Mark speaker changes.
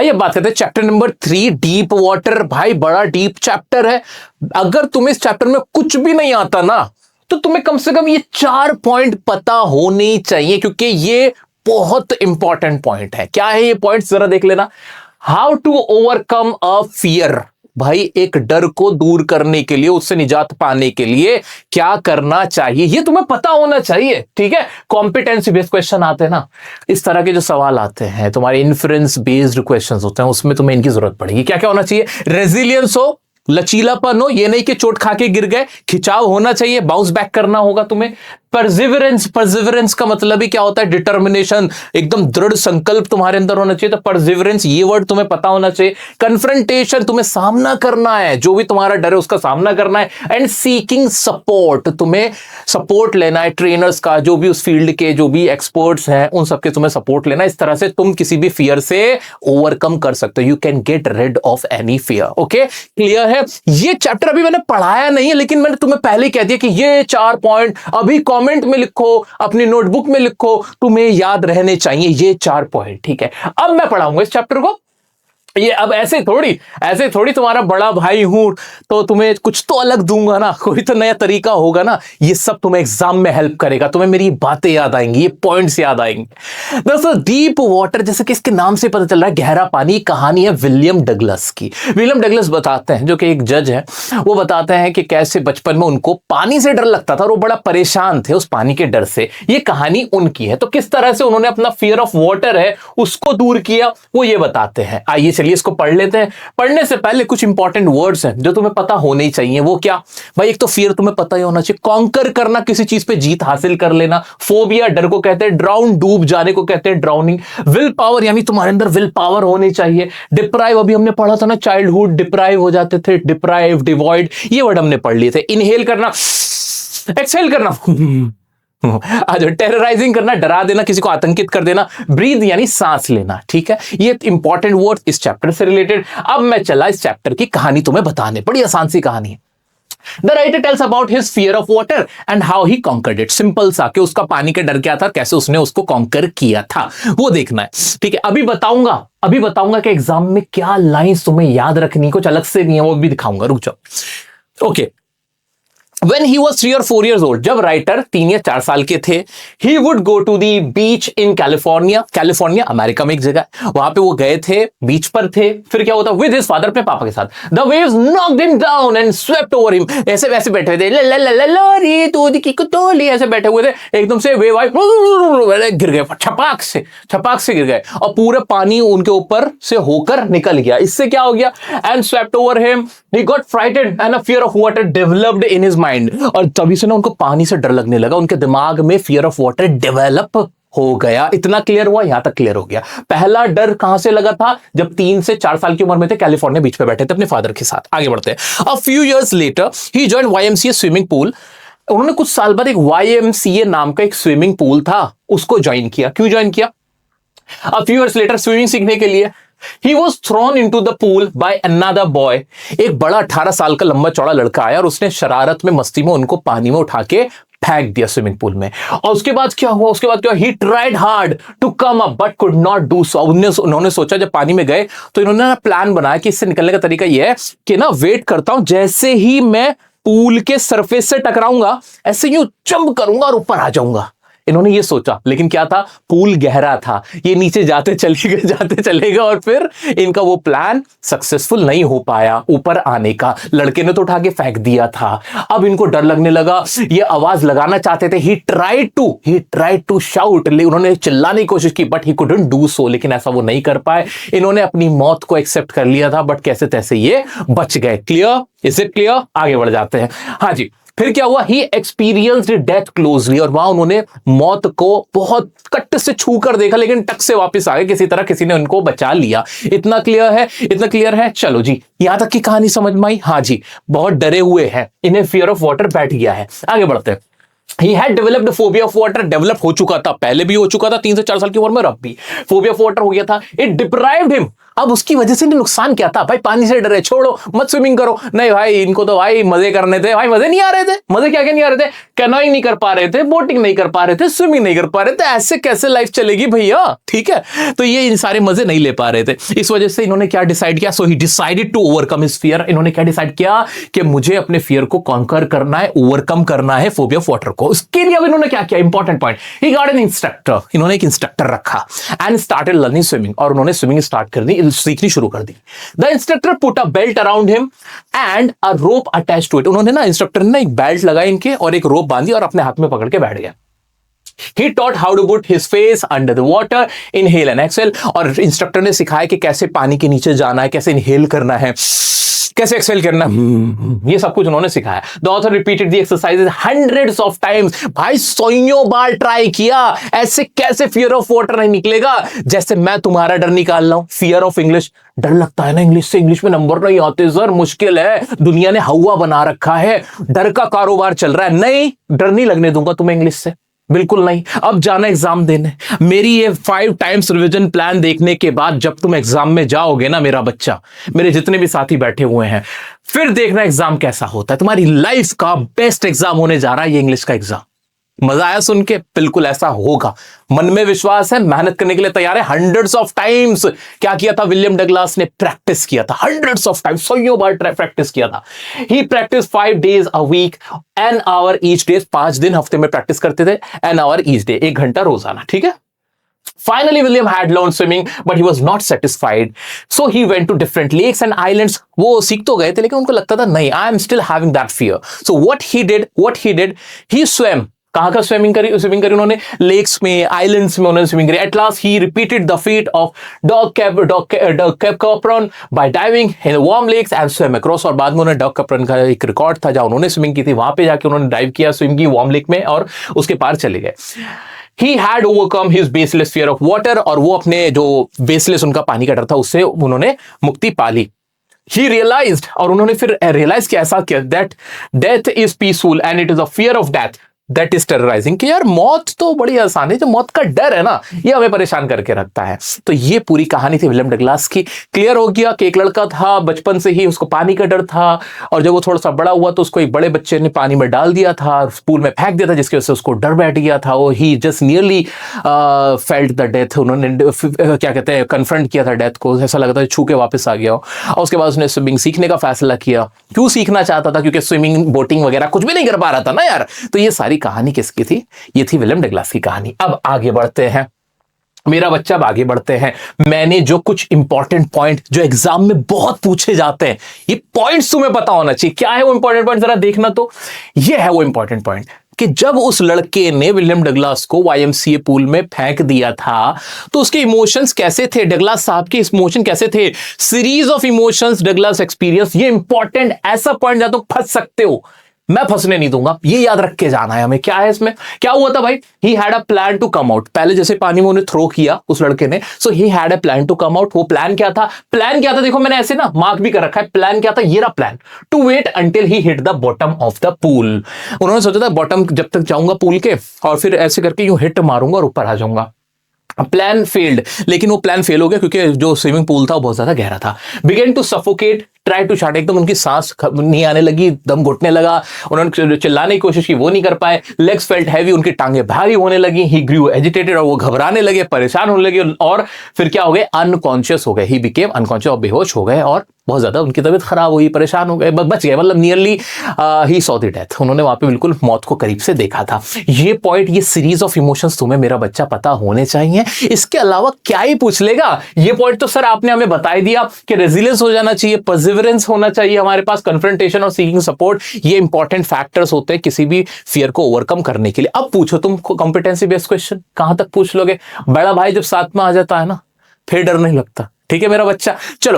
Speaker 1: आइए बात करते हैं चैप्टर नंबर 3, डीप वाटर। भाई बड़ा डीप चैप्टर है। अगर तुम्हें इस चैप्टर में कुछ भी नहीं आता ना, तो तुम्हें कम से कम ये 4 पॉइंट पता होने चाहिए, क्योंकि ये बहुत इंपॉर्टेंट पॉइंट है। क्या है ये पॉइंट, जरा देख लेना। How to overcome a fear. भाई एक डर को दूर करने के लिए, उससे निजात पाने के लिए क्या करना चाहिए, ये तुम्हें पता होना चाहिए। ठीक है, कॉम्पिटेंसी बेस्ड क्वेश्चन आते हैं ना, इस तरह के जो सवाल आते हैं, तुम्हारे इन्फ्रेंस बेस्ड क्वेश्चंस होते हैं, उसमें तुम्हें इनकी जरूरत पड़ेगी। क्या क्या होना चाहिए? रेजिलियंस हो, लचीलापन हो, ये नहीं कि चोट खा के गिर गए, खिंचाव होना चाहिए, बाउंस बैक करना होगा तुम्हें। परसिवरेंस का मतलब ही क्या होता है? डिटर्मिनेशन, एकदम दृढ़ संकल्प तुम्हारे अंदर होना चाहिए। तो परसिवरेंस ये वर्ड तुम्हें पता होना चाहिए। कन्फ्रंटेशन, तुम्हें सामना करना है, जो भी तुम्हारा डर है उसका सामना करना है। एंड सीकिंग सपोर्ट, तुम्हें सपोर्ट लेना है ट्रेनर्स का, जो भी उस फील्ड के जो भी एक्सपर्ट्स हैं उन सबके तुम्हें सपोर्ट लेना है। इस तरह से तुम किसी भी फियर से ओवरकम कर सकते हो। You can get rid of any fear. Okay, clear है? ये चैप्टर अभी मैंने पढ़ाया नहीं है, लेकिन मैंने तुम्हें पहले कह दिया कि ये 4 पॉइंट अभी कमेंट में लिखो, अपनी नोटबुक में लिखो, तुम्हें याद रहने चाहिए ये 4 पॉइंट। ठीक है, अब मैं पढ़ाऊंगा इस चैप्टर को। ये अब ऐसे थोड़ी तुम्हारा बड़ा भाई हूं तो तुम्हें कुछ तो अलग दूंगा ना, कोई तो नया तरीका होगा ना। ये सब तुम्हें एग्जाम में हेल्प करेगा, तुम्हें मेरी बातें याद आएंगी, ये पॉइंट्स याद आएंगे। दोस्तों, डीप वाटर, जैसे कि इसके नाम से पता चल रहा है, गहरा पानी, कहानी है विलियम डगलस की। विलियम डगलस बताते हैं, जो कि एक जज है, वो बताते हैं कि कैसे बचपन में उनको पानी से डर लगता था और वो बड़ा परेशान थे उस पानी के डर से। ये कहानी उनकी है। तो किस तरह से उन्होंने अपना फियर ऑफ वाटर है उसको दूर किया, वो ये बताते हैं। आइए चलिए इसको पढ़ लेते हैं। पढ़ने से पहले कुछ इंपॉर्टेंट वर्ड्स हैं जो तुम्हें पता होने ही चाहिए। वो क्या? भाई एक तो फियर तुम्हें पता ही होना चाहिए, कॉन्कर करना, किसी चीज पे जीत हासिल कर लेना। फोबिया, डर को कहते हैं ड्राउन, डूब जाने को कहते हैं ड्राउनिंग। विल पावर, यानी तुम्हारे अंदर विल पावर होनी चाहिए। डिप्राइव, अभी हमने पढ़ा था ना, चाइल्डहुड डिप्राइव हो जाते थे, डिप्राइव, डिवॉइड, ये वर्ड हमने पढ़ लिए थे। इनहेल करना, एक्सहेल करना, आज टेरराइजिंग करना, डरा देना, किसी को आतंकित कर देना। ब्रीथ यानी सांस लेना। ठीक है, ये इंपॉर्टेंट वर्ड इस चैप्टर से रिलेटेड। अब मैं चला इस चैप्टर की कहानी तुम्हें बताने। बड़ी आसान सी कहानी है। The writer tells about his fear of water and how he conquered it. Simple सा कि उसका पानी का डर क्या था, कैसे उसने उसको कॉन्कर किया था, वो देखना है। ठीक है, अभी बताऊंगा कि एग्जाम में क्या लाइंस तुम्हें याद रखनी, कुछ अलग से नहीं है, वो भी दिखाऊंगा, रुक जाओ। Okay, When he was 3 or 4 years old, जब राइटर 3 या 4 साल के थे, he would go to the beach in California. California America में एक जगह, वहां पे वो गए थे, बीच पर थे। फिर क्या होता? with his father, अपने पापा के साथ। The waves knocked him down and swept over him. ऐसे वैसे बैठे हुए थे, लरी दूध की कुतोली, ऐसे बैठे हुए थे। एकदम से वेव आई, गिर गए, छपाक से गिर गए, और पूरा पानी उनके ऊपर से होकर निकल गया। इससे क्या हो गया? and swept over him, he got frightened and a fear of water developed in his mind. और तभी से ना उनको पानी से डर लगने लगा, उनके दिमाग में फियर ऑफ वाटर डेवलप हो गया। इतना क्लियर हुआ? यहां तक क्लियर हो गया। पहला डर कहां से लगा था? जब 3 से 4 साल की उम्र में थे, कैलिफोर्निया बीच पे बैठे थे अपने फादर के साथ। आगे बढ़ते हैं। A few years later he joined YMCA swimming pool. उन्होंने कुछ साल बाद एक YMCA नाम का एक स्विमिंग पूल था, उसको ज्वाइन किया। क्यों ज्वाइन किया? A few years later, swimming सीखने के लिए। He was thrown into the pool by another boy. एक बड़ा 18 साल का लंबा चौड़ा लड़का आया और उसने शरारत में, मस्ती में उनको पानी में उठा के फेंक दिया स्विमिंग पूल में। और उसके बाद क्या हुआ? He tried hard to come up but could not do so. उन्होंने सोचा, जब पानी में गए तो इन्होंने ना प्लान बनाया कि इससे निकलने का तरीका यह है कि ना वेट करता हूं, जैसे ही मैं पूल के सरफेस से टकराऊंगा, ऐसे यूं जंप करूंगा और ऊपर आ जाऊंगा। इन्होंने ये सोचा, लेकिन क्या था? पूल गहरा था, ये नीचे जाते चलेगा और फिर इनका वो प्लान सक्सेसफुल नहीं हो पाया ऊपर आने का। लड़के ने तो उठा के फेंक दिया था। अब इनको डर लगने लगा, ये आवाज लगाना चाहते थे। ही ट्राइड टू शाउट, उन्होंने चिल्लाने की कोशिश की, but he couldn't do so, लेकिन ऐसा वो नहीं कर पाए। इन्होंने अपनी मौत को एक्सेप्ट कर लिया था, बट कैसे तैसे ये बच गए। क्लियर? Is it clear? आगे बढ़ जाते हैं। हाँ जी, फिर क्या हुआ? ही एक्सपीरियंस्ड डेथ क्लोजली, और वहां उन्होंने मौत को बहुत कट से छू कर देखा, लेकिन टक से वापस आ गए, किसी तरह किसी ने उनको बचा लिया। इतना क्लियर है? चलो जी, यहां तक की कहानी समझ में आई? हाँ जी, बहुत डरे हुए हैं, इन्हें फियर ऑफ वाटर बैठ गया है। आगे बढ़ते हैं। He had developed phobia of water, develop हो चुका था, पहले भी हो चुका था 3 से 4 साल की उम्र में, अब भी फोबिया ऑफ वाटर हो गया था। इट डिप्राइव्ड हिम, अब उसकी वजह से नुकसान क्या था भाई? पानी से डरे, छोड़ो मत स्विमिंग करो, नहीं भाई इनको तो भाई मजे करने थे, भाई मजे नहीं आ रहे थे, मजे क्या क्या नहीं आ रहे थे, कैनोइंग नहीं कर पा रहे थे, बोटिंग नहीं कर पा रहे थे, स्विमिंग नहीं कर पा रहे थे, ऐसे कैसे लाइफ चलेगी भैया? ठीक है, तो ये इन सारे मजे नहीं ले पा रहे थे, इस वजह से इन्होंने क्या डिसाइड किया? So he decided to overcome his fear. इन्होंने क्या डिसाइड किया कि मुझे अपने फियर को कॉन्कर करना है, ओवरकम करना है फोबिया ऑफ वाटर को। उसके लिए अब इन्होंने क्या किया? Important point, he got an instructor. इन्होंने एक इंस्ट्रक्टर रखा एंड स्टार्टेड लर्निंग स्विमिंग, और उन्होंने स्विमिंग स्टार्ट कर दी, सीखनी शुरू कर दी। The instructor put a belt around him and a rope attached to it. उन्होंने ना, इंस्ट्रक्टर ने एक बेल्ट लगाई इनके और एक रोप बांधी और अपने हाथ में पकड़ के बैठ गया। He taught how to put his face under the water, inhale and exhale। और इंस्ट्रक्टर ने सिखाया कि कैसे पानी के नीचे जाना है, कैसे इनहेल करना है, कैसे एक्सहेल करना है, ये सब कुछ उन्होंने सिखाया। The author repeated the exercises hundreds of times. भाई सौयों बार ट्राई किया, ऐसे कैसे फियर ऑफ वाटर नहीं निकलेगा? जैसे मैं तुम्हारा डर निकाल रहा हूं, फियर ऑफ इंग्लिश, डर लगता है ना इंग्लिश से, इंग्लिश में नंबर नहीं आते सर, मुश्किल है, दुनिया ने हवा बना रखा है, डर का कारोबार चल रहा है। नहीं, डर नहीं लगने दूंगा तुम्हें इंग्लिश से, बिल्कुल नहीं। अब जाना एग्जाम देने, मेरी ये 5 टाइम्स रिवीजन प्लान देखने के बाद जब तुम एग्जाम में जाओगे ना मेरा बच्चा, मेरे जितने भी साथी बैठे हुए हैं, फिर देखना एग्जाम कैसा होता है। तुम्हारी लाइफ का बेस्ट एग्जाम होने जा रहा है ये इंग्लिश का एग्जाम। मजा आया सुन के? बिल्कुल ऐसा होगा, मन में विश्वास है, मेहनत करने के लिए तैयार है। हंड्रेड्स ऑफ टाइम्स क्या किया था विलियम डगलास ने? प्रैक्टिस किया था, हंड्रेड्स ऑफ टाइम्स, सौयों बार प्रैक्टिस किया था। He practice 5 days a week, an hour each day। 5 दिन हफ्ते में प्रैक्टिस करते थे, an hour each day, 1 घंटा रोजाना, ठीक है। Finally, William had learned swimming, but he was not satisfied. So he went to different lakes and islands. वो सीख तो गए थे, लेकिन उनको लगता था नहीं, I am still having that fear. So what he did, he swam. कहां का स्विमिंग करी उन्होंने? लेक्स में, आइलैंड्स में उन्होंने स्विमिंग करी। At last he repeated the feat of dog caperon by diving in warm lakes and swim across. और बाद में उन्होंने डॉग कैपरॉन का एक रिकॉर्ड था, जहां उन्होंने स्विमिंग की थी, वहां पे जाके उन्होंने डाइव किया, स्विम की वार्म लेक में, और उसके पार चले गए। He had overcome his baseless fear of water, और वो अपने जो बेसलेस उनका पानी का डर था उससे उन्होंने मुक्ति पा ली। He realized, और उन्होंने फिर रियलाइज किया, ऐसा किया, that death is peaceful and it is the fear of death that is terrorizing। कि यार मौत तो बड़ी आसान है, जो मौत का डर है ना, ये हमें परेशान करके रखता है। तो ये पूरी कहानी थी विलियम डगलास की। क्लियर हो गया कि एक लड़का था, बचपन से ही उसको पानी का डर था, और जब वो थोड़ा सा बड़ा हुआ तो उसको एक बड़े बच्चे ने पानी में डाल दिया था, पूल में फेंक दिया था, जिसकी वजह से उसको डर बैठ गया था। वो he just nearly felt the death. उन्होंने क्या कहते हैं, कन्फ्रंट किया था डेथ को, ऐसा लगता है छू के वापस आ गया हो। और उसके बाद उसने स्विमिंग सीखने का फैसला किया। क्यों सीखना चाहता था? क्योंकि स्विमिंग, बोटिंग वगैरह कुछ भी नहीं कर पा रहा था ना यार। तो ये सारी कहानी किसकी थी? ये थी विलियम डगलास की कहानी। अब आगे बढ़ते हैं मेरा बच्चा, अब आगे बढ़ते हैं। मैंने जो कुछ इंपॉर्टेंट पॉइंट जो एग्जाम में बहुत पूछे जाते हैं, ये पॉइंट्स तुम्हें पता होना चाहिए। क्या है वो इंपॉर्टेंट पॉइंट, जरा देखना। तो ये है वो इंपॉर्टेंट पॉइंट कि जब उस लड़के ने विलियम डगलास को YMCA पूल में फेंक दिया था, तो उसके इमोशंस कैसे थे? डगलास साहब के इमोशन कैसे थे? Series of emotions Douglas experience. ये इंपॉर्टेंट ऐसा पॉइंट जहां तुम फंस सकते हो, मैं फंसने नहीं दूंगा, ये याद रख के जाना है हमें। क्या है इसमें? क्या हुआ था भाई? He had a plan to come out. पहले जैसे पानी में उन्हें थ्रो किया उस लड़के ने, so he had a plan to come out. वो प्लान क्या था? देखो मैंने ऐसे ना मार्क भी कर रखा है। प्लान क्या था? ये रहा plan, to wait until he hit the bottom of the pool. उन्होंने सोचा था बॉटम जब तक जाऊंगा पूल के, और फिर ऐसे करके यूं हिट मारूंगा और ऊपर आ जाऊंगा। प्लान फेल्ड, लेकिन वो प्लान फेल हो गया क्योंकि जो स्विमिंग पूल था वो बहुत ज्यादा गहरा था। Began to suffocate, try to shout, एकदम उनकी सांस नहीं आने लगी, दम घुटने लगा, उन्होंने चिल्लाने की कोशिश की, वो नहीं कर पाए। लेग्स फेल्ट हैवी, उनकी टांगे भारी होने लगी। ही ग्रू एजिटेटेड, और वो घबराने लगे, परेशान होने लगे, और फिर क्या हो गए? अनकॉन्शियस हो गए। ही बिकेम अनकॉन्शियस, और बेहोश हो गए, और बहुत ज्यादा उनकी तबीयत खराब हुई, परेशान हो गए, बच गए, मतलब nearly he saw the death. उन्होंने वहां पे बिल्कुल मौत को करीब से देखा था। ये पॉइंट, ये सीरीज ऑफ इमोशंस तुम्हें मेरा बच्चा पता होने चाहिए। इसके अलावा क्या ही पूछ लेगा? ये पॉइंट तो सर आपने हमें बता ही दिया कि रेजिलियंस हो जाना चाहिए, परसिवरेंस होना चाहिए हमारे पास, कन्फ्रंटेशन और सीकिंग सपोर्ट, ये इंपॉर्टेंट फैक्टर्स होते हैं किसी भी फियर को ओवरकम करने के लिए। अब पूछो तुम कॉम्पिटेंसी बेस्ड क्वेश्चन, कहां तक पूछ लोगे? बड़ा भाई जब साथ में आ जाता है ना, फिर डर नहीं लगता। ठीक है मेरा बच्चा, चलो